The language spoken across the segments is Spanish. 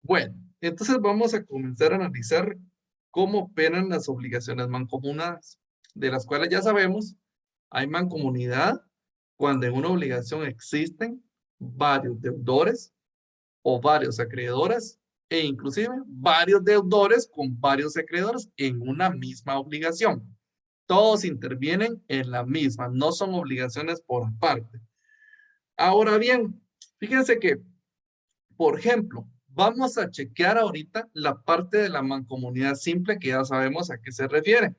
Bueno, entonces vamos a comenzar a analizar cómo operan las obligaciones mancomunadas, de las cuales ya sabemos, hay mancomunidad cuando en una obligación existen varios deudores o varios acreedores e inclusive varios deudores con varios acreedores en una misma obligación. Todos intervienen en la misma, no son obligaciones por aparte. Ahora bien, fíjense que, por ejemplo, vamos a chequear ahorita la parte de la mancomunidad simple que ya sabemos a qué se refiere.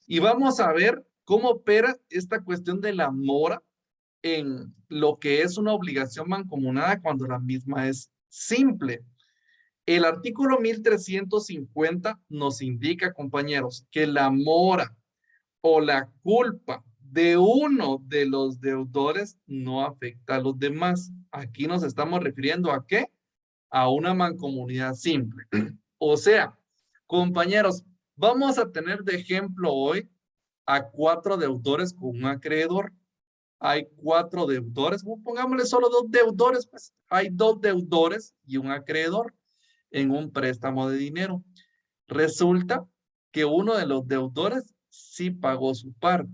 Y vamos a ver cómo opera esta cuestión de la mora en lo que es una obligación mancomunada cuando la misma es simple. El artículo 1350 nos indica, compañeros, que la mora o la culpa de uno de los deudores no afecta a los demás. Aquí nos estamos refiriendo ¿a qué? A una mancomunidad simple. O sea, compañeros, vamos a tener de ejemplo hoy a 4 deudores con un acreedor. Hay 4 deudores, pongámosle solo 2 deudores, pues hay 2 deudores y un acreedor en un préstamo de dinero. Resulta que uno de los deudores sí pagó su parte,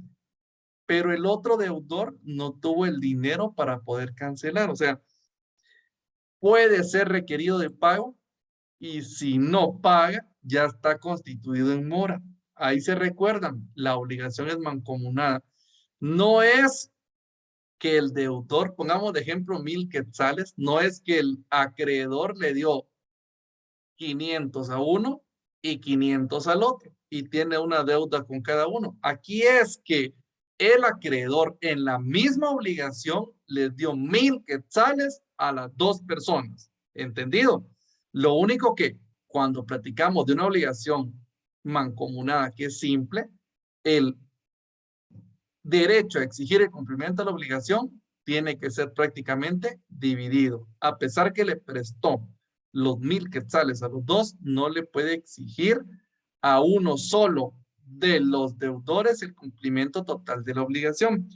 pero el otro deudor no tuvo el dinero para poder cancelar. O sea, puede ser requerido de pago y si no paga, ya está constituido en mora. Ahí se recuerdan, la obligación es mancomunada. No es que el deudor, pongamos de ejemplo 1000 quetzales, no es que el acreedor le dio 500 a uno y 500 al otro y tiene una deuda con cada uno. Aquí es que el acreedor en la misma obligación les dio 1000 quetzales a las 2 personas. ¿Entendido? Lo único que cuando platicamos de una obligación mancomunada que es simple, el derecho a exigir el cumplimiento de la obligación tiene que ser prácticamente dividido. A pesar que le prestó los 1000 quetzales a los dos, no le puede exigir a uno solo de los deudores el cumplimiento total de la obligación.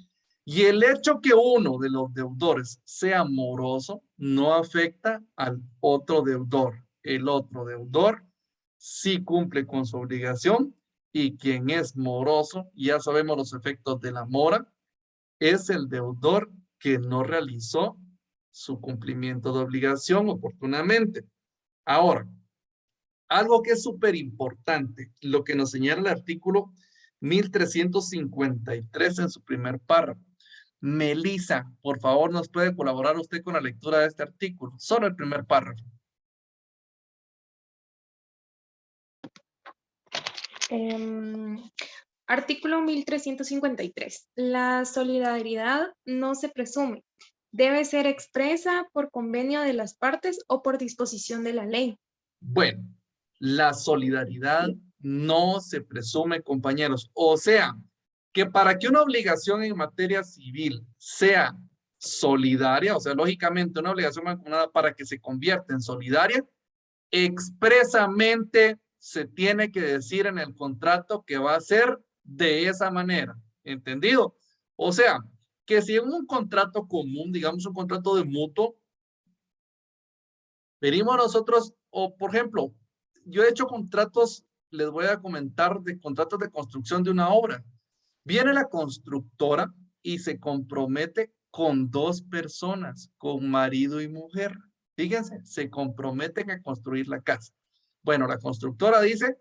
Y el hecho que uno de los deudores sea moroso no afecta al otro deudor. El otro deudor sí cumple con su obligación y quien es moroso, ya sabemos los efectos de la mora, es el deudor que no realizó su cumplimiento de obligación oportunamente. Ahora, algo que es súper importante, lo que nos señala el artículo 1353 en su primer párrafo. Melissa, por favor, ¿nos puede colaborar usted con la lectura de este artículo? Solo el primer párrafo. Artículo 1353. La solidaridad no se presume. Debe ser expresa por convenio de las partes o por disposición de la ley. Bueno, la solidaridad no se presume, compañeros. O sea, que para que una obligación en materia civil sea solidaria, o sea, lógicamente una obligación mancomunada para que se convierta en solidaria, expresamente se tiene que decir en el contrato que va a ser de esa manera. ¿Entendido? O sea, que si en un contrato común, digamos un contrato de mutuo, venimos nosotros, o por ejemplo, yo he hecho contratos, les voy a comentar de contratos de construcción de una obra. Viene la constructora y se compromete con 2 personas, con marido y mujer. Fíjense, se comprometen a construir la casa. Bueno, la constructora dice,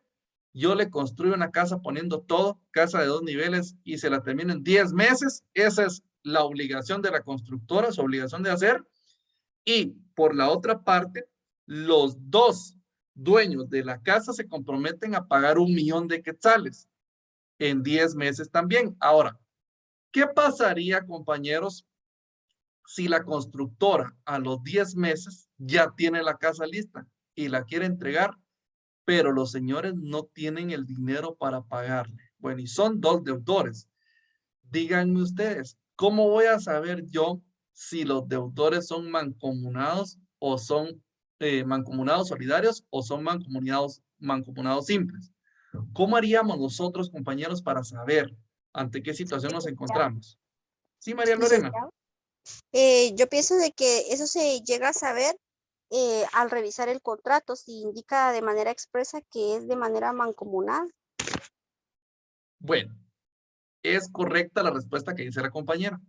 yo le construyo una casa poniendo todo, casa de 2 niveles y se la termino en 10 meses. Esa es la obligación de la constructora, su obligación de hacer. Y por la otra parte, los 2 dueños de la casa se comprometen a pagar 1,000,000 de quetzales en 10 meses también. Ahora, ¿qué pasaría, compañeros, si la constructora a los 10 meses ya tiene la casa lista y la quiere entregar, pero los señores no tienen el dinero para pagarle? Bueno, y son 2 deudores. Díganme ustedes, ¿cómo voy a saber yo si los deudores son mancomunados o son mancomunados solidarios o son mancomunados simples? ¿Cómo haríamos nosotros, compañeros, para saber ante qué situación nos encontramos? Sí, María Lorena. Yo pienso de que eso se llega a saber al revisar el contrato si indica de manera expresa que es de manera mancomunada? Bueno, es correcta la respuesta que dice la compañera.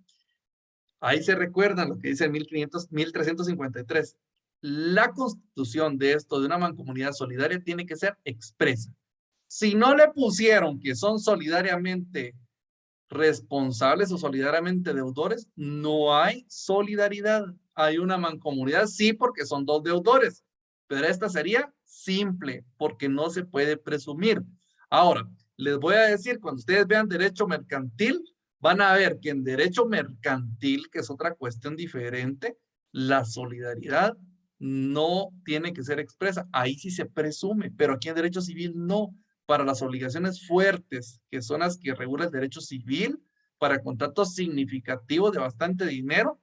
Ahí se recuerdan lo que dice el 1353. La constitución de esto, de una mancomunidad solidaria, tiene que ser expresa. Si no le pusieron que son solidariamente responsables o solidariamente deudores, no hay solidaridad. Hay una mancomunidad, sí, porque son dos deudores, pero esta sería simple, porque no se puede presumir. Ahora, les voy a decir, cuando ustedes vean derecho mercantil, van a ver que en derecho mercantil, que es otra cuestión diferente, la solidaridad no tiene que ser expresa. Ahí sí se presume, pero aquí en derecho civil no. Para las obligaciones fuertes, que son las que regula el derecho civil, para contratos significativos de bastante dinero,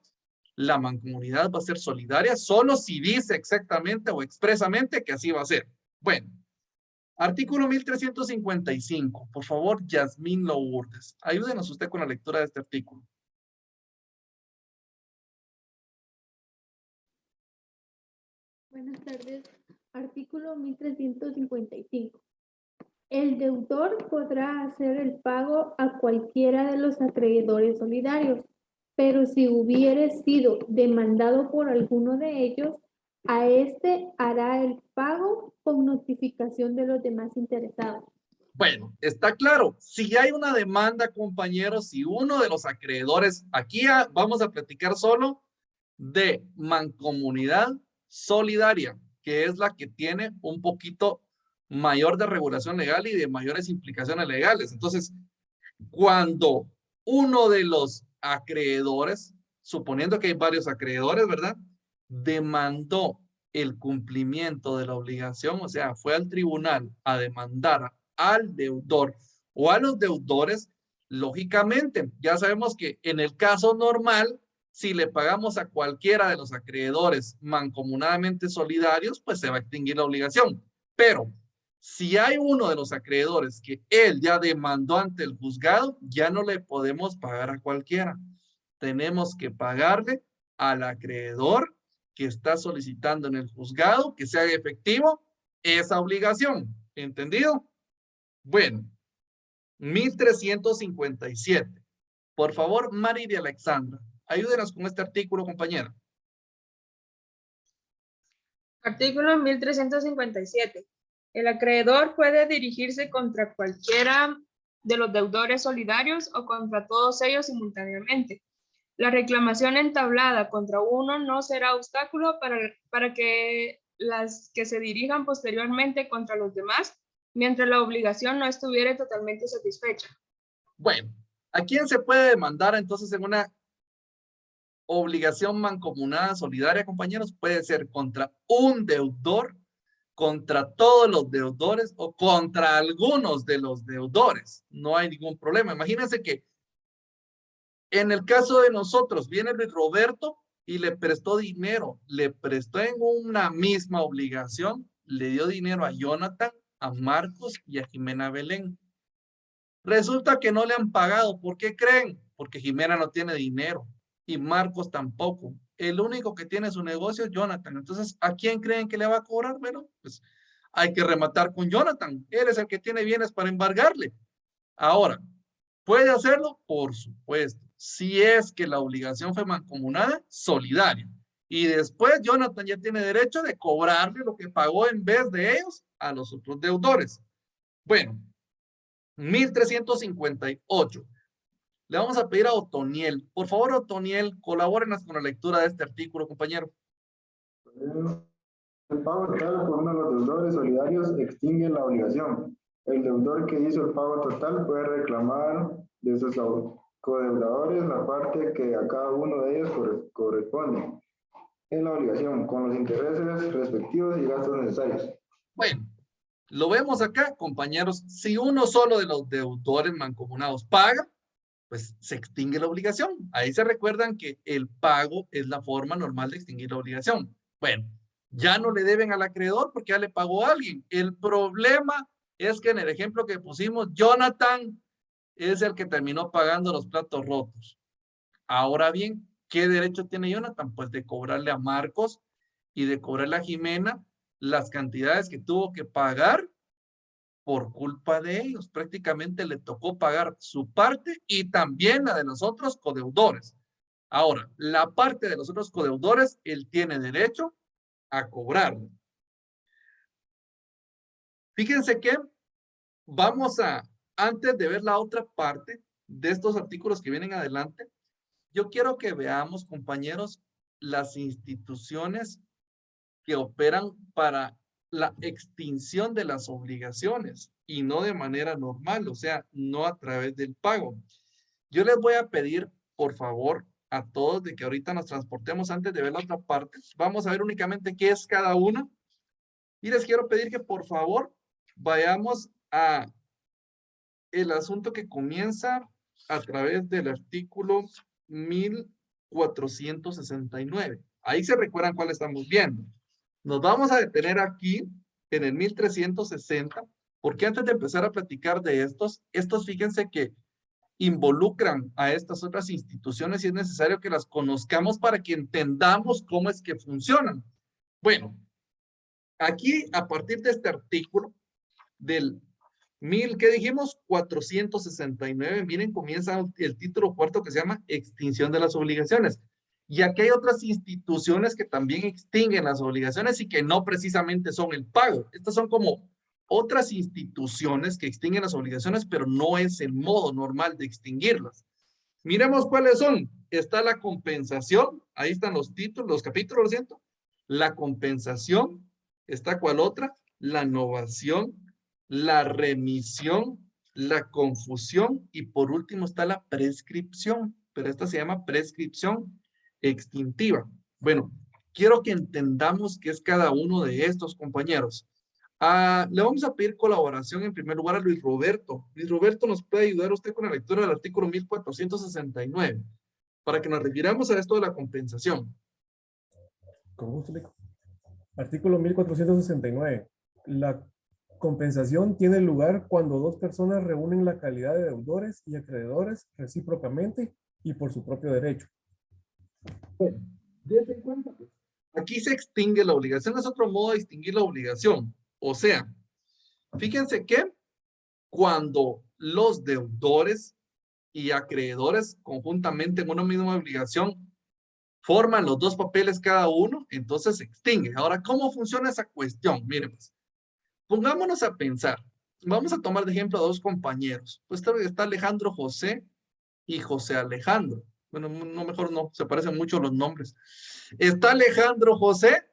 la mancomunidad va a ser solidaria solo si dice exactamente o expresamente que así va a ser. Bueno, artículo 1355. Por favor, Yasmín Lourdes, ayúdenos usted con la lectura de este artículo. Buenas tardes. Artículo 1355. El deudor podrá hacer el pago a cualquiera de los acreedores solidarios, pero si hubiere sido demandado por alguno de ellos, a éste hará el pago con notificación de los demás interesados. Bueno, está claro. Si hay una demanda, compañeros, si uno de los acreedores, aquí vamos a platicar solo de mancomunidad solidaria, que es la que tiene un poquito mayor de regulación legal y de mayores implicaciones legales. Entonces, cuando uno de los acreedores, suponiendo que hay varios acreedores, ¿verdad? Demandó el cumplimiento de la obligación, o sea, fue al tribunal a demandar al deudor o a los deudores, lógicamente, ya sabemos que en el caso normal, si le pagamos a cualquiera de los acreedores mancomunadamente solidarios, pues se va a extinguir la obligación. Pero si hay uno de los acreedores que él ya demandó ante el juzgado, ya no le podemos pagar a cualquiera. Tenemos que pagarle al acreedor que está solicitando en el juzgado que se haga efectivo esa obligación. ¿Entendido? Bueno, 1357. Por favor, Mari de Alexandra, ayúdenos con este artículo, compañera. Artículo 1357. El acreedor puede dirigirse contra cualquiera de los deudores solidarios o contra todos ellos simultáneamente. La reclamación entablada contra uno no será obstáculo para que las que se dirijan posteriormente contra los demás, mientras la obligación no estuviera totalmente satisfecha. Bueno, ¿a quién se puede demandar entonces en una obligación mancomunada solidaria, compañeros? Puede ser contra un deudor, contra todos los deudores o contra algunos de los deudores. No hay ningún problema. Imagínense que en el caso de nosotros viene Luis Roberto y le prestó dinero, le prestó en una misma obligación, le dio dinero a Jonathan, a Marcos y a Jimena Belén. Resulta que no le han pagado. ¿Por qué creen? Porque Jimena no tiene dinero y Marcos tampoco. El único que tiene su negocio es Jonathan. Entonces, ¿a quién creen que le va a cobrar? Bueno, pues hay que rematar con Jonathan. Él es el que tiene bienes para embargarle. Ahora, ¿puede hacerlo? Por supuesto. Si es que la obligación fue mancomunada, solidaria. Y después Jonathan ya tiene derecho de cobrarle lo que pagó en vez de ellos a los otros deudores. Bueno, 1358. Le vamos a pedir a Otoniel. Por favor, Otoniel, colabórenos con la lectura de este artículo, compañero. El pago total por uno de los deudores solidarios extingue la obligación. El deudor que hizo el pago total puede reclamar de sus codeudores la parte que a cada uno de ellos corresponde en la obligación, con los intereses respectivos y gastos necesarios. Bueno, lo vemos acá, compañeros. Si uno solo de los deudores mancomunados paga, pues se extingue la obligación. Ahí se recuerdan que el pago es la forma normal de extinguir la obligación. Bueno, ya no le deben al acreedor porque ya le pagó a alguien. El problema es que en el ejemplo que pusimos, Jonathan es el que terminó pagando los platos rotos. Ahora bien, ¿qué derecho tiene Jonathan? Pues de cobrarle a Marcos y de cobrarle a Jimena las cantidades que tuvo que pagar por culpa de ellos. Prácticamente le tocó pagar su parte y también la de los otros codeudores. Ahora, la parte de los otros codeudores, él tiene derecho a cobrarlo. Fíjense que vamos a, antes de ver la otra parte de estos artículos que vienen adelante, yo quiero que veamos, compañeros, las instituciones que operan para la extinción de las obligaciones y no de manera normal, o sea, no a través del pago. Yo les voy a pedir, por favor, a todos de que ahorita nos transportemos antes de ver la otra parte. Vamos a ver únicamente qué es cada una. Y les quiero pedir que, por favor, vayamos a el asunto que comienza a través del artículo 1469. Ahí se recuerdan cuál estamos viendo. Nos vamos a detener aquí en el 1360, porque antes de empezar a platicar de estos fíjense que involucran a estas otras instituciones y es necesario que las conozcamos para que entendamos cómo es que funcionan. Bueno, aquí a partir de este artículo del ¿qué dijimos? 469, miren, comienza el título cuarto que se llama Extinción de las obligaciones. Y aquí hay otras instituciones que también extinguen las obligaciones y que no precisamente son el pago. Estas son como otras instituciones que extinguen las obligaciones, pero no es el modo normal de extinguirlas. Miremos cuáles son. Está la compensación, ahí están los títulos, los capítulos, lo siento. La compensación, está cuál otra, la novación, la remisión, la confusión y por último está la prescripción, pero esta se llama prescripción extintiva. Bueno, quiero que entendamos qué es cada uno de estos, compañeros. Le vamos a pedir colaboración en primer lugar a Luis Roberto. Luis Roberto, ¿nos puede ayudar usted con la lectura del artículo 1469 para que nos refiramos a esto de la compensación? Con gusto, Nico. Artículo 1469. La compensación tiene lugar cuando dos personas reúnen la calidad de deudores y acreedores recíprocamente y por su propio derecho. Bueno, dense cuenta, pues. Aquí se extingue la obligación, es otro modo de extinguir la obligación. O sea, fíjense que cuando los deudores y acreedores conjuntamente en una misma obligación forman los dos papeles cada uno, entonces se extingue. Ahora, ¿cómo funciona esa cuestión? Miren, pues, pongámonos a pensar. Vamos a tomar de ejemplo a dos compañeros. Pues está Alejandro José y José Alejandro. Bueno, no, mejor no, se parecen mucho los nombres. Está Alejandro José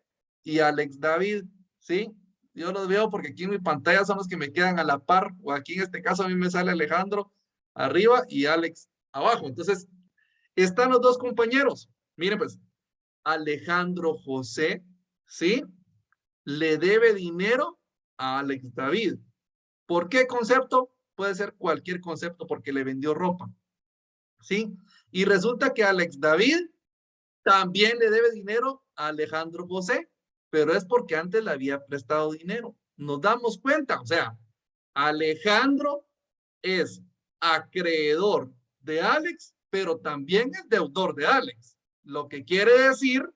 y Alex David, ¿sí? Yo los veo porque aquí en mi pantalla son los que me quedan a la par, o aquí en este caso a mí me sale Alejandro arriba y Alex abajo. Entonces, están los dos compañeros. Miren pues, Alejandro José, ¿sí? Le debe dinero a Alex David. ¿Por qué concepto? Puede ser cualquier concepto porque le vendió ropa, ¿sí? Y resulta que Alex David también le debe dinero a Alejandro José, pero es porque antes le había prestado dinero. Nos damos cuenta, o sea, Alejandro es acreedor de Alex, pero también es deudor de Alex. Lo que quiere decir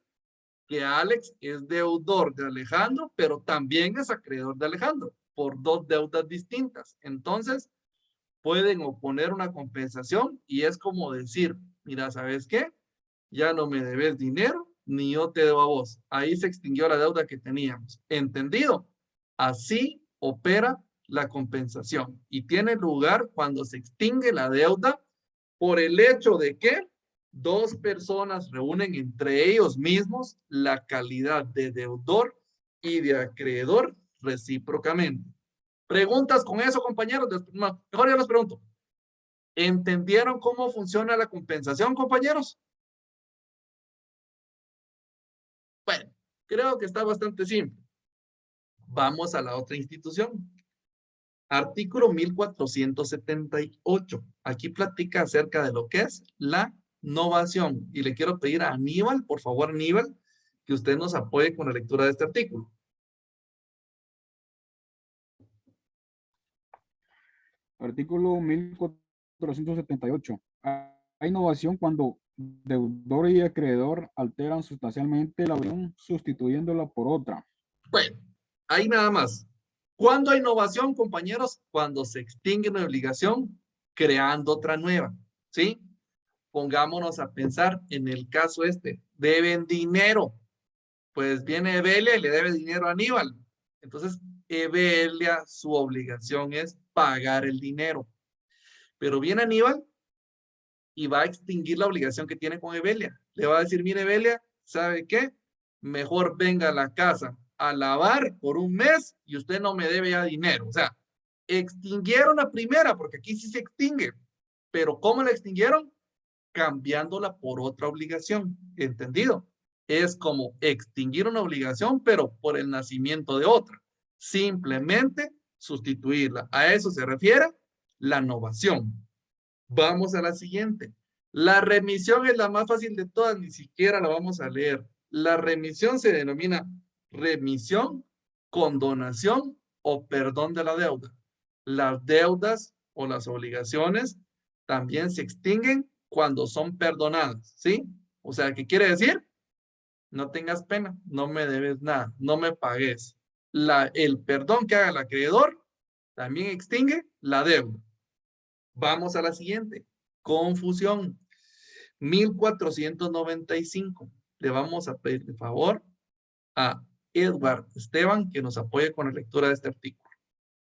que Alex es deudor de Alejandro, pero también es acreedor de Alejandro por dos deudas distintas. Entonces, pueden oponer una compensación y es como decir, mira, ¿sabes qué? Ya no me debes dinero, ni yo te debo a vos. Ahí se extinguió la deuda que teníamos. ¿Entendido? Así opera la compensación y tiene lugar cuando se extingue la deuda por el hecho de que dos personas reúnen entre ellos mismos la calidad de deudor y de acreedor recíprocamente. ¿Preguntas con eso, compañeros? Mejor yo les pregunto. ¿Entendieron cómo funciona la compensación, compañeros? Bueno, creo que está bastante simple. Vamos a la otra institución. Artículo 1478. Aquí platica acerca de lo que es la novación. Y le quiero pedir a Aníbal, por favor, Aníbal, que usted nos apoye con la lectura de este artículo. Artículo 1478. Hay innovación cuando Deudor y acreedor alteran sustancialmente la obligación sustituyéndola por otra. Bueno, ahí nada más. ¿Cuándo hay innovación, compañeros? Cuando se extingue una obligación creando otra nueva, ¿sí? Pongámonos a pensar en el caso este. Deben dinero. Pues viene Evelia y le debe dinero a Aníbal. Entonces, Evelia, su obligación es pagar el dinero. Pero viene Aníbal y va a extinguir la obligación que tiene con Evelia. Le va a decir, mire Evelia, ¿sabe qué? Mejor venga a la casa a lavar por un mes y usted no me debe ya dinero. O sea, extinguieron la primera, porque aquí sí se extingue. Pero ¿cómo la extinguieron? Cambiándola por otra obligación. ¿Entendido? Es como extinguir una obligación, pero por el nacimiento de otra. Simplemente sustituirla. A eso se refiere la novación. Vamos a la siguiente. La remisión es la más fácil de todas, ni siquiera la vamos a leer. La remisión se denomina remisión, condonación o perdón de la deuda. Las deudas o las obligaciones también se extinguen cuando son perdonadas, ¿sí? O sea, ¿qué quiere decir? No tengas pena, no me debes nada, no me pagues. El perdón que haga el acreedor también extingue la deuda. Vamos a la siguiente. Confusión. 1495. Le vamos a pedir de favor a Edward Esteban que nos apoye con la lectura de este artículo.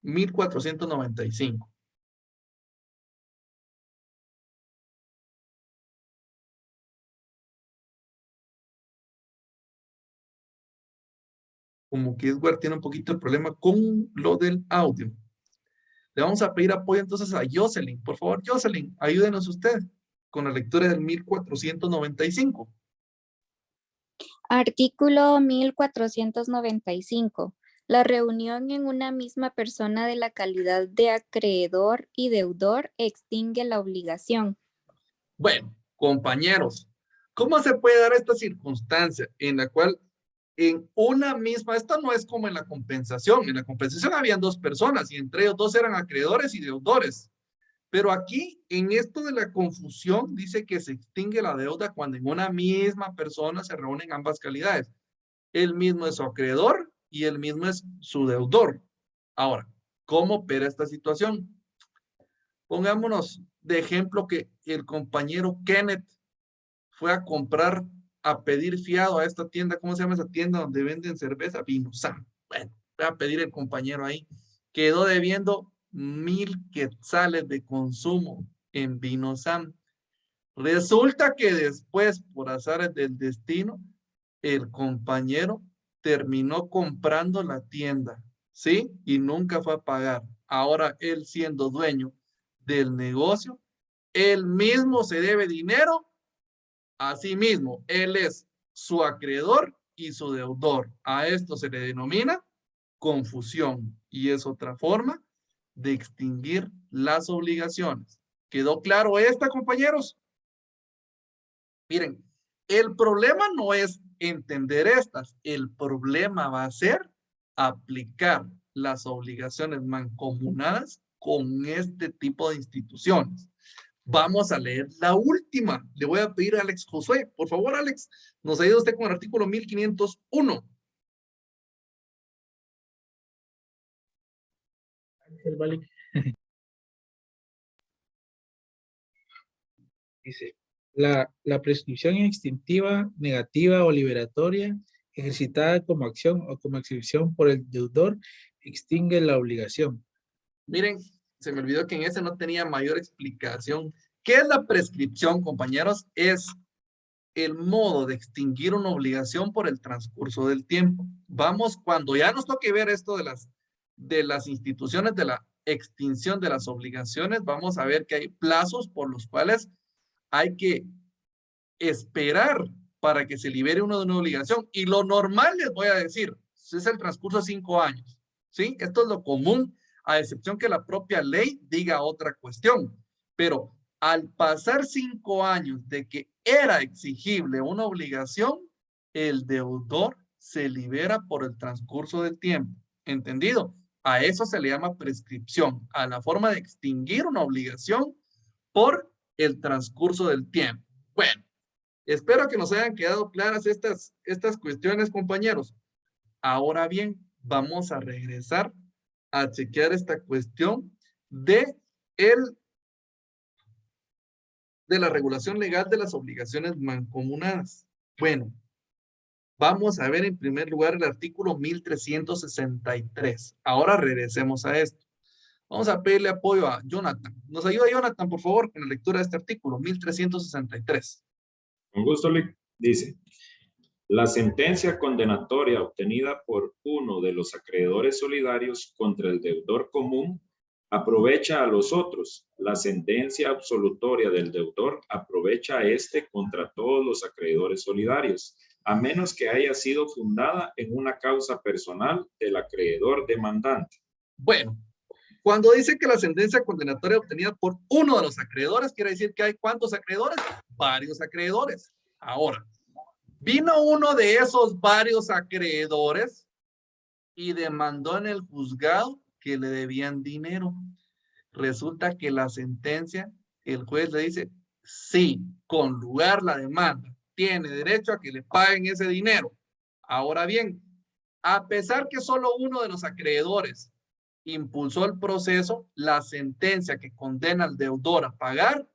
1495. Como que Edward tiene un poquito de problema con lo del audio. Le vamos a pedir apoyo entonces a Jocelyn. Por favor, Jocelyn, ayúdenos usted con la lectura del 1495. Artículo 1495. La reunión en una misma persona de la calidad de acreedor y deudor extingue la obligación. Bueno, compañeros, ¿cómo se puede dar esta circunstancia en la cual en una misma, esto no es como en la compensación habían dos personas y entre ellos dos eran acreedores y deudores, pero aquí en esto de la confusión dice que se extingue la deuda cuando en una misma persona se reúnen ambas calidades. Él mismo es su acreedor y él mismo es su deudor. Ahora, ¿cómo opera esta situación? Pongámonos de ejemplo que el compañero Kenneth fue a comprar, a pedir fiado a esta tienda, ¿cómo se llama esa tienda donde venden cerveza? Vinosam. Bueno, fue a pedir el compañero ahí. Quedó debiendo 1000 quetzales de consumo en Vinosam. Resulta que después, por azares del destino, el compañero terminó comprando la tienda, ¿sí? Y nunca fue a pagar. Ahora él siendo dueño del negocio, él mismo se debe dinero a sí mismo. Él es su acreedor y su deudor. A esto se le denomina confusión y es otra forma de extinguir las obligaciones. ¿Quedó claro esta, compañeros? Miren, el problema no es entender estas, el problema va a ser aplicar las obligaciones mancomunadas con este tipo de instituciones. Vamos a leer la última. Le voy a pedir a Alex Josué. Por favor, Alex, nos ayuda usted con el artículo 1501. Vale. Dice, la prescripción extintiva, negativa o liberatoria ejercitada como acción o como exhibición por el deudor extingue la obligación. Miren, se me olvidó que en ese no tenía mayor explicación. ¿Qué es la prescripción, compañeros? Es el modo de extinguir una obligación por el transcurso del tiempo. Vamos, cuando ya nos toque ver esto de las instituciones de la extinción de las obligaciones, vamos a ver que hay plazos por los cuales hay que esperar para que se libere uno de una obligación. Y lo normal, les voy a decir, es el transcurso de 5 años. ¿Sí? Esto es lo común, a excepción que la propia ley diga otra cuestión. Pero al pasar 5 años de que era exigible una obligación, el deudor se libera por el transcurso del tiempo. ¿Entendido? A eso se le llama prescripción, a la forma de extinguir una obligación por el transcurso del tiempo. Bueno, Espero que nos hayan quedado claras estas cuestiones, compañeros. Ahora bien, vamos a regresar a chequear esta cuestión de la regulación legal de las obligaciones mancomunadas. Bueno, vamos a ver en primer lugar el artículo 1363. Ahora regresemos a esto. Vamos a pedirle apoyo a Jonathan. ¿Nos ayuda Jonathan, por favor, con la lectura de este artículo 1363? Con gusto, dice. La sentencia condenatoria obtenida por uno de los acreedores solidarios contra el deudor común aprovecha a los otros. La sentencia absolutoria del deudor aprovecha a este contra todos los acreedores solidarios, a menos que haya sido fundada en una causa personal del acreedor demandante. Bueno, cuando dice que la sentencia condenatoria obtenida por uno de los acreedores, quiere decir que hay ¿cuántos acreedores? Varios acreedores. Ahora, vino uno de esos varios acreedores y demandó en el juzgado que le debían dinero. Resulta que la sentencia, el juez le dice, sí, con lugar la demanda, tiene derecho a que le paguen ese dinero. Ahora bien, a pesar que solo uno de los acreedores impulsó el proceso, la sentencia que condena al deudor a pagar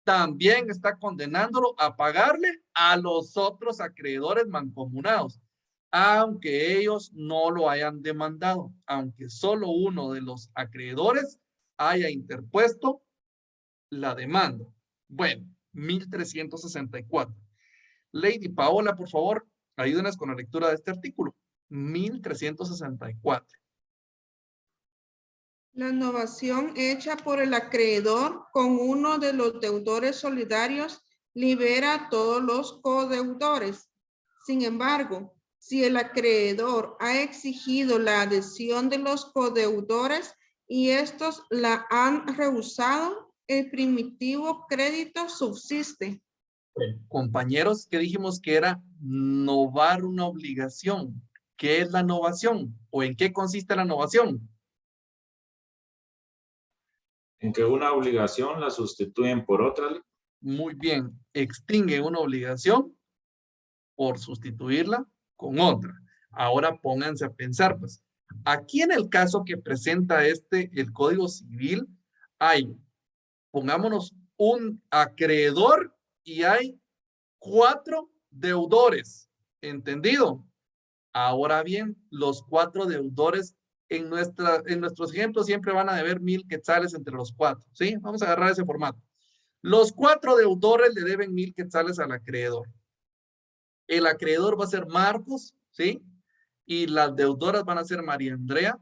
también está condenándolo a pagarle a los otros acreedores mancomunados, aunque ellos no lo hayan demandado, aunque solo uno de los acreedores haya interpuesto la demanda. Bueno, 1364. Lady Paola, por favor, ayúdenos con la lectura de este artículo. 1364. La novación hecha por el acreedor con uno de los deudores solidarios libera a todos los codeudores. Sin embargo, si el acreedor ha exigido la adhesión de los codeudores y estos la han rehusado, el primitivo crédito subsiste. Compañeros, que dijimos que era novar una obligación. ¿Qué es la novación? ¿O en qué consiste la novación? En que una obligación la sustituyen por otra. Muy bien, extingue una obligación por sustituirla con otra. Ahora pónganse a pensar, pues, aquí en el caso que presenta el Código Civil, hay, pongámonos, un acreedor y hay 4 deudores, ¿entendido? Ahora bien, los 4 deudores en nuestros ejemplos siempre van a deber 1000 quetzales entre los 4, ¿sí? Vamos a agarrar ese formato. Los 4 deudores le deben 1000 quetzales al acreedor. El acreedor va a ser Marcos, ¿sí? Y las deudoras van a ser María Andrea,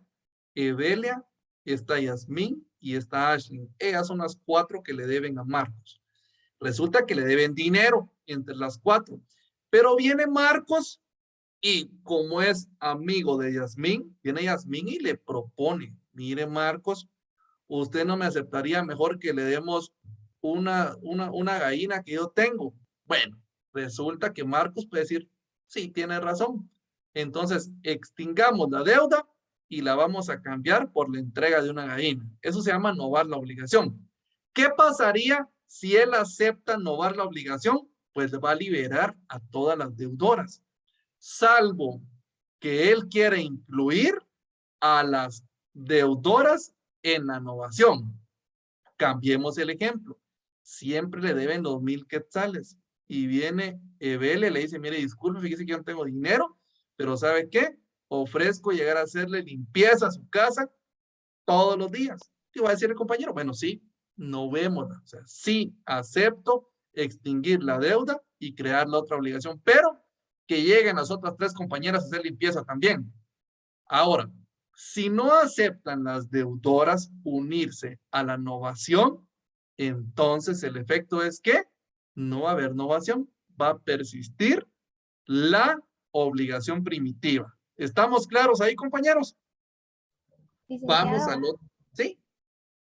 Evelia, está Yasmín y está Ashley. Ellas son las 4 que le deben a Marcos. Resulta que le deben dinero entre las 4. Pero viene Marcos y como es amigo de Yasmín, viene Yasmín y le propone, mire Marcos, usted no me aceptaría mejor que le demos una gallina que yo tengo. Bueno, resulta que Marcos puede decir, sí, tiene razón. Entonces, extingamos la deuda y la vamos a cambiar por la entrega de una gallina. Eso se llama novar la obligación. ¿Qué pasaría si él acepta novar la obligación? Pues va a liberar a todas las deudoras, salvo que él quiera incluir a las deudoras en la novación. Cambiemos el ejemplo. Siempre le deben los 1000 quetzales y viene Evelia y le dice, mire, disculpe, fíjese que yo no tengo dinero, pero ¿sabe qué? Ofrezco llegar a hacerle limpieza a su casa todos los días. ¿Qué va a decir el compañero? Bueno, sí, no vemos. O sea, sí acepto extinguir la deuda y crear la otra obligación, pero que lleguen las otras 3 compañeras a hacer limpieza también. Ahora, si no aceptan las deudoras unirse a la novación, entonces el efecto es que no va a haber novación, va a persistir la obligación primitiva. ¿Estamos claros ahí, compañeros? Vamos al otro. ¿Sí?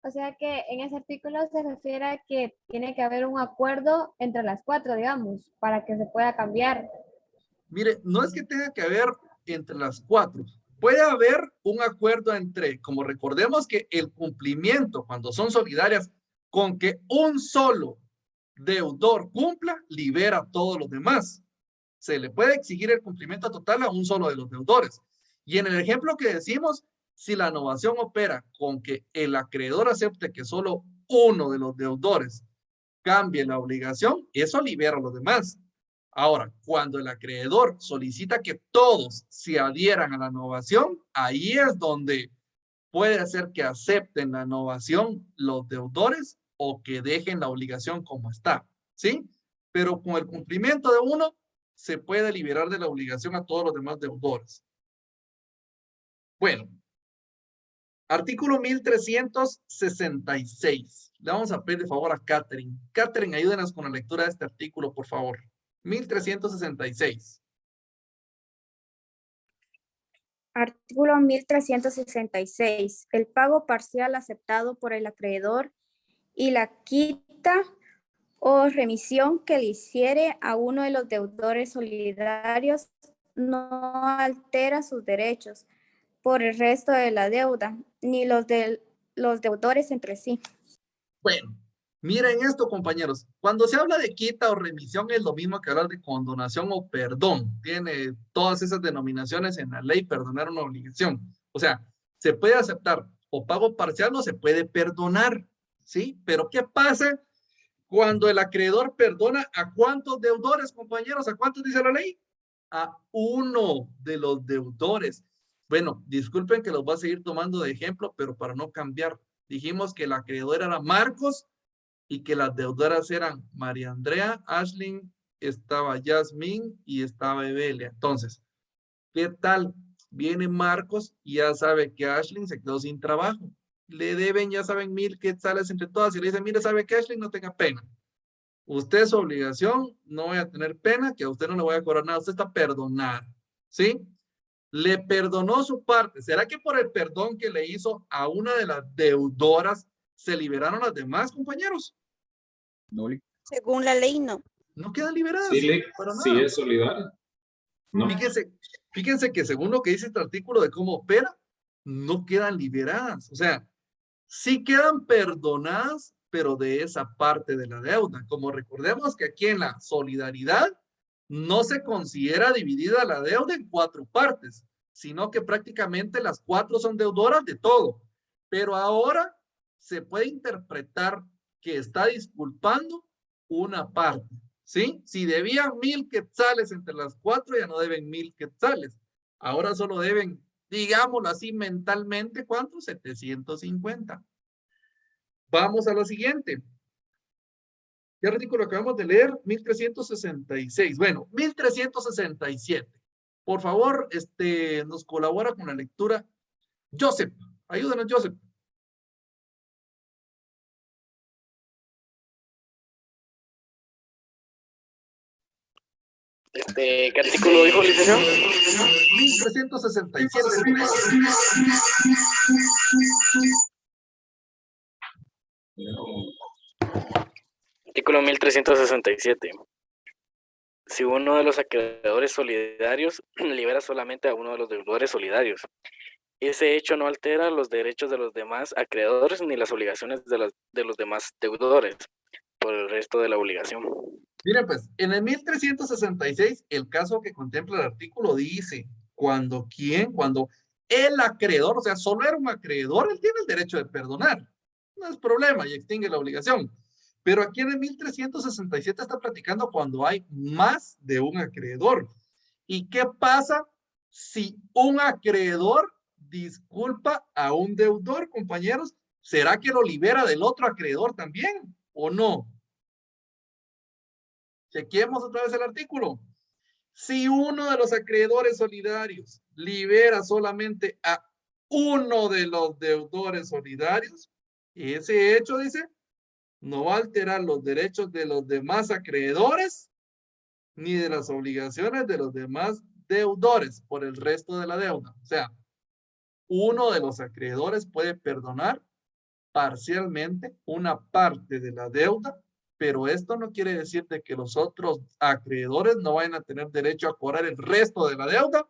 O sea que en ese artículo se refiere a que tiene que haber un acuerdo entre las 4, digamos, para que se pueda cambiar. Mire, no es que tenga que haber entre las 4. Puede haber un acuerdo entre, como recordemos que el cumplimiento, cuando son solidarias, con que un solo deudor cumpla, libera a todos los demás. Se le puede exigir el cumplimiento total a un solo de los deudores. Y en el ejemplo que decimos, si la novación opera con que el acreedor acepte que solo uno de los deudores cambie la obligación, eso libera a los demás. Ahora, cuando el acreedor solicita que todos se adhieran a la novación, ahí es donde puede hacer que acepten la novación los deudores o que dejen la obligación como está, ¿sí? Pero con el cumplimiento de uno, se puede liberar de la obligación a todos los demás deudores. Bueno, artículo 1366. Le vamos a pedir de favor a Catherine. Catherine, ayúdenos con la lectura de este artículo, por favor. 1366. Artículo 1366. El pago parcial aceptado por el acreedor y la quita o remisión que le hiciere a uno de los deudores solidarios no altera sus derechos por el resto de la deuda, ni los de los deudores entre sí. Bueno, miren esto, compañeros. Cuando se habla de quita o remisión es lo mismo que hablar de condonación o perdón. Tiene todas esas denominaciones en la ley, perdonar una obligación. O sea, se puede aceptar o pago parcial o se puede perdonar, ¿sí? Pero ¿qué pasa cuando el acreedor perdona a cuántos deudores, compañeros? ¿A cuántos dice la ley? A uno de los deudores. Bueno, disculpen que los voy a seguir tomando de ejemplo, pero para no cambiar. Dijimos que el acreedor era Marcos y que las deudoras eran María Andrea, Ashley, estaba Yasmín y estaba Evelia. Entonces, ¿qué tal? Viene Marcos y ya sabe que Ashley se quedó sin trabajo. Le deben, ya saben, 1000 quetzales entre todas. Y le dicen, mire, ¿sabe que Ashley no tenga pena? Usted es su obligación, no voy a tener pena, que a usted no le voy a cobrar nada. Usted está perdonado, ¿sí? Le perdonó su parte. ¿Será que por el perdón que le hizo a una de las deudoras se liberaron las demás, compañeros? No, Según la ley, no. No quedan liberadas. Sí, para sí nada. es solidario. No. Fíjense que según lo que dice este artículo de cómo opera, no quedan liberadas. O sea, sí quedan perdonadas, pero de esa parte de la deuda. Como recordemos que aquí en la solidaridad no se considera dividida la deuda en 4 partes, sino que prácticamente las 4 son deudoras de todo. Pero ahora se puede interpretar que está disculpando una parte, ¿sí? Si debían 1000 quetzales entre las 4, ya no deben 1000 quetzales. Ahora solo deben, digámoslo así mentalmente, ¿cuánto? 750. Vamos a la siguiente. ¿Qué artículo acabamos de leer? 1366. Bueno, 1367. Por favor, nos colabora con la lectura. Joseph, ayúdanos, Joseph. ¿Qué artículo dijo, licenciado? 1367. Artículo 1367. Si uno de los acreedores solidarios libera solamente a uno de los deudores solidarios, ese hecho no altera los derechos de los demás acreedores ni las obligaciones de los demás deudores por el resto de la obligación. Miren, pues, en el 1366, el caso que contempla el artículo dice, cuando el acreedor, o sea, solo era un acreedor, él tiene el derecho de perdonar. No es problema y extingue la obligación. Pero aquí en el 1367 está platicando cuando hay más de un acreedor. ¿Y qué pasa si un acreedor disculpa a un deudor, compañeros? ¿Será que lo libera del otro acreedor también o no? Chequemos otra vez el artículo. Si uno de los acreedores solidarios libera solamente a uno de los deudores solidarios, ese hecho, dice, no va a alterar los derechos de los demás acreedores ni de las obligaciones de los demás deudores por el resto de la deuda. O sea, uno de los acreedores puede perdonar parcialmente una parte de la deuda, pero esto no quiere decir de que los otros acreedores no vayan a tener derecho a cobrar el resto de la deuda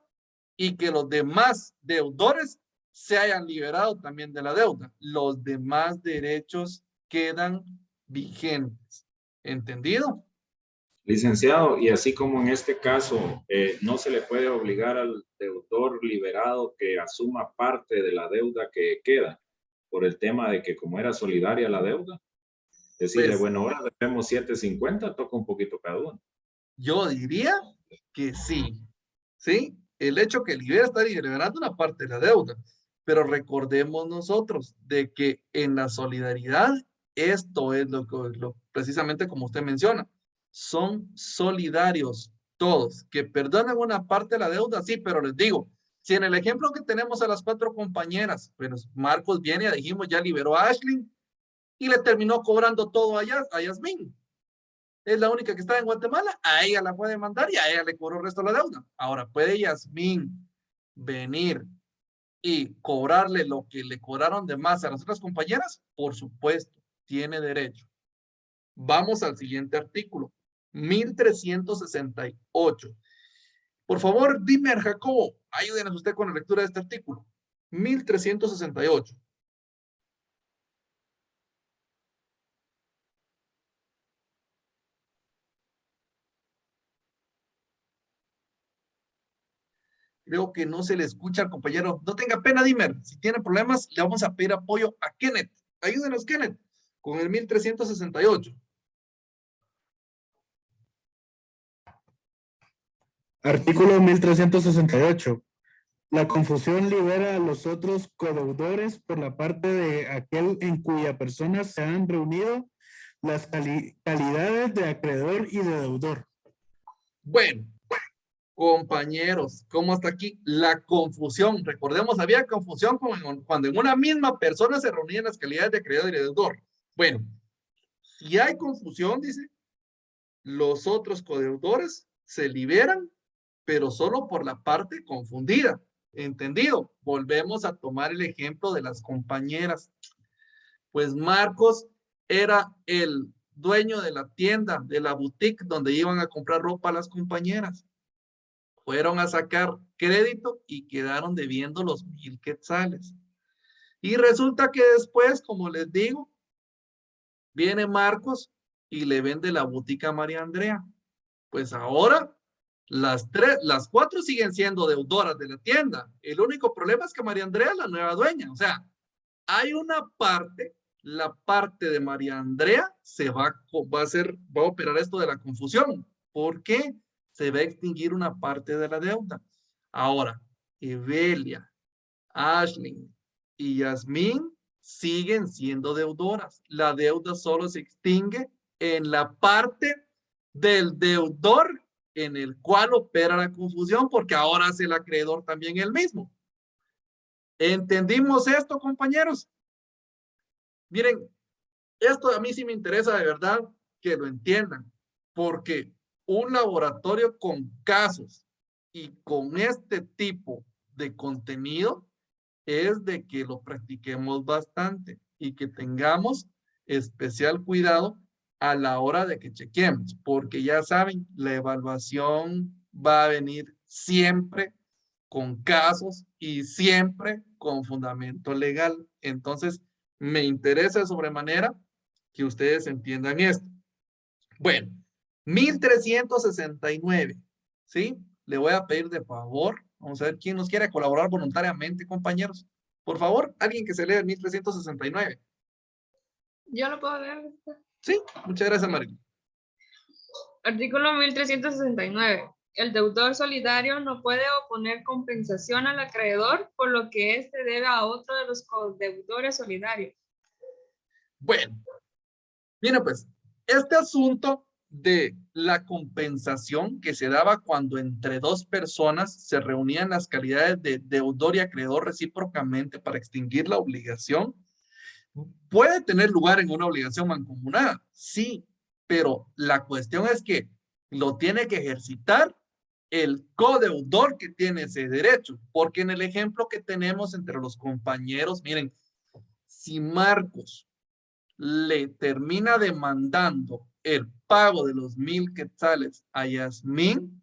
y que los demás deudores se hayan liberado también de la deuda. Los demás derechos quedan vigentes. ¿Entendido? Licenciado, y así como en este caso no se le puede obligar al deudor liberado que asuma parte de la deuda que queda por el tema de que como era solidaria la deuda, decirle, Pues bueno, ahora debemos 750, toca un poquito cada uno. yo diría que sí, ¿sí? El hecho que libera está liberando una parte de la deuda, pero recordemos nosotros de que en la solidaridad, esto es precisamente como usted menciona, son solidarios todos, que perdonan una parte de la deuda, sí, pero les digo, si en el ejemplo que tenemos a las 4 compañeras, pues Marcos viene, ya dijimos, ya liberó a Ashley y le terminó cobrando todo a Yasmín. Es la única que está en Guatemala, a ella la puede mandar y a ella le cobró el resto de la deuda. Ahora, ¿puede Yasmín venir y cobrarle lo que le cobraron de más a las otras compañeras? Por supuesto, tiene derecho. Vamos al siguiente artículo, 1368. Por favor, dime, Jacobo, ayúdenos usted con la lectura de este artículo. 1368. Creo que no se le escucha al compañero. No tenga pena, Dimer. Si tiene problemas, le vamos a pedir apoyo a Kenneth. Ayúdenos, Kenneth, con el 1368. Artículo 1368. La confusión libera a los otros codeudores por la parte de aquel en cuya persona se han reunido las calidades de acreedor y de deudor. Bueno, compañeros, ¿cómo está aquí? La confusión. Recordemos, había confusión cuando en una misma persona se reunían las calidades de acreedor y de deudor. Bueno, si hay confusión, dice, los otros codeudores se liberan, pero solo por la parte confundida. ¿Entendido? Volvemos a tomar el ejemplo de las compañeras. Pues Marcos era el dueño de la tienda, de la boutique donde iban a comprar ropa a las compañeras. Fueron a sacar crédito y quedaron debiendo los 1000 quetzales. Y resulta que después, como les digo, viene Marcos y le vende la boutique a María Andrea. Pues ahora las 4 siguen siendo deudoras de la tienda. El único problema es que María Andrea es la nueva dueña. O sea, hay una parte, la parte de María Andrea va a operar esto de la confusión. ¿Por qué? Se va a extinguir una parte de la deuda. Ahora, Evelia, Ashley y Yasmín siguen siendo deudoras. La deuda solo se extingue en la parte del deudor en el cual opera la confusión, porque ahora es el acreedor también el mismo. ¿Entendimos esto, compañeros? Miren, esto a mí sí me interesa de verdad que lo entiendan, porque un laboratorio con casos y con este tipo de contenido es de que lo practiquemos bastante y que tengamos especial cuidado a la hora de que chequemos, porque ya saben, la evaluación va a venir siempre con casos y siempre con fundamento legal. Entonces, me interesa de sobremanera que ustedes entiendan esto. Bueno, 1369, ¿sí? Le voy a pedir de favor, vamos a ver quién nos quiere colaborar voluntariamente, compañeros. Por favor, alguien que se lea el 1369. Yo lo puedo leer. Sí, muchas gracias, María. Artículo 1369. El deudor solidario no puede oponer compensación al acreedor por lo que éste debe a otro de los codeudores solidarios. Bueno, miren pues, este asunto de la compensación que se daba cuando entre dos personas se reunían las calidades de deudor y acreedor recíprocamente para extinguir la obligación, puede tener lugar en una obligación mancomunada, sí, pero la cuestión es que lo tiene que ejercitar el codeudor que tiene ese derecho, porque en el ejemplo que tenemos entre los compañeros, miren, si Marcos le termina demandando el pago de los 1000 quetzales a Yasmín,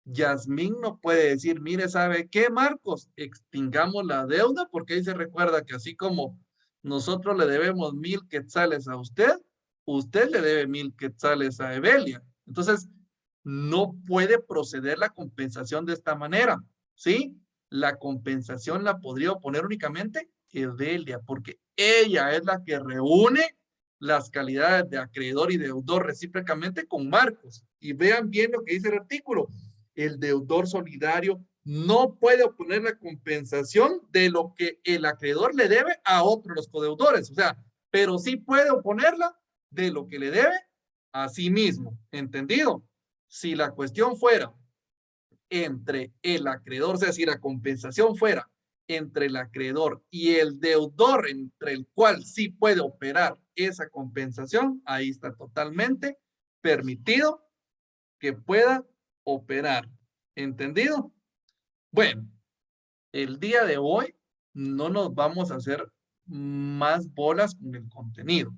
Yasmín no puede decir, mire, ¿sabe qué, Marcos? Extingamos la deuda, porque ahí se recuerda que así como nosotros le debemos 1000 quetzales a usted usted le debe 1000 quetzales a Evelia. Entonces, no puede proceder la compensación de esta manera, ¿sí? La compensación la podría oponer únicamente Evelia, porque ella es la que reúne las calidades de acreedor y deudor recíprocamente con Marcos. Y vean bien lo que dice el artículo. El deudor solidario no puede oponer la compensación de lo que el acreedor le debe a otro de los codeudores. O sea, pero sí puede oponerla de lo que le debe a sí mismo. ¿Entendido? Si la cuestión fuera entre el acreedor, es decir, la compensación fuera entre el acreedor y el deudor, entre el cual sí puede operar esa compensación, ahí está totalmente permitido que pueda operar. ¿Entendido? Bueno, el día de hoy no nos vamos a hacer más bolas con el contenido.